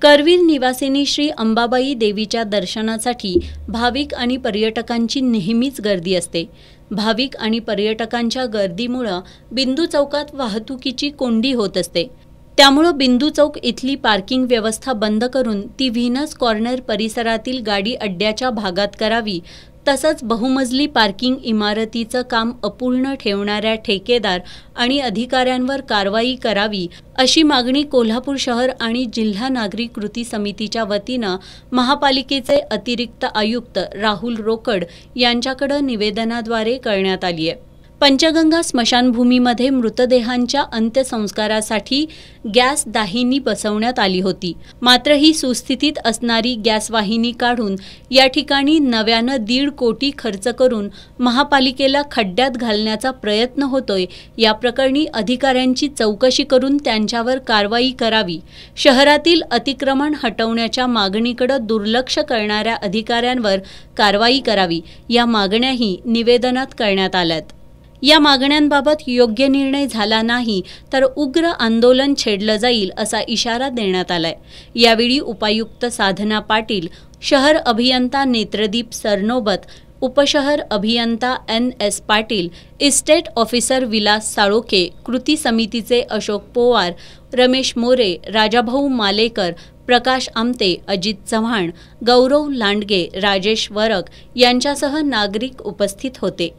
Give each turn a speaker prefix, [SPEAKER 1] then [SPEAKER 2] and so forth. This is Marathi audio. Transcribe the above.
[SPEAKER 1] करवीर निवासिनी श्री अंबाबाई देवीच्या दर्शनासाठी भाविक आणि पर्यटकांची नेहमीच गर्दी असते। भाविक आणि पर्यटकांच्या गर्दीमुळे बिंदू चौकात वाहतुकीची कोंडी होत असते। त्यामुळे बिंदू चौक इथली पार्किंग व्यवस्था बंद करून ती व्हीनस कॉर्नर परिसरातील गाडी अड्ड्याच्या भागात करावी, तसंच बहुमजली पार्किंग इमारतीचं काम अपूर्ण ठेवणाऱ्या ठेकेदार आणि अधिकाऱ्यांवर कारवाई करावी, अशी मागणी कोल्हापूर शहर आणि जिल्हा नागरी कृती समितीच्या वतीनं महापालिकेचे अतिरिक्त आयुक्त राहुल रोकड यांच्याकडे निवेदनाद्वारे करण्यात आली आहे। पंचगंगा स्मशानभूमीमध्ये मृतदेहांच्या अंत्यसंस्कारासाठी गॅस दाहिनी बसवण्यात आली होती। मात्र ही सुस्थितीत असणारी गॅस वाहिनी काढून या ठिकाणी नव्यानं 1.5 कोटी खर्च करून महापालिकेला खड्ड्यात घालण्याचा प्रयत्न होतोय। या प्रकरणी अधिकाऱ्यांची चौकशी करून त्यांच्यावर कारवाई करावी। शहरातील अतिक्रमण हटवण्याच्या मागणीकडे दुर्लक्ष करणाऱ्या अधिकाऱ्यांवर कारवाई करावी, या मागण्याही निवेदनात करण्यात आल्यात। या मागण्यांबाबत योग्य निर्णय झाला नाही तर उग्र आंदोलन छेडलं जाईल, असा इशारा देण्यात आलाय। यावेळी उपायुक्त साधना पाटील, शहर अभियंता नेत्रदीप सरनोबत, उपशहर अभियंता NS Patil, estate officer Vilas Salokhe, कृती समितीचे अशोक पोवार, रमेश मोरे, राजाभाऊ मालेकर, प्रकाश आमते, अजित चव्हाण, गौरव लांडगे, राजेश वरक यांच्यासह नागरिक उपस्थित होते।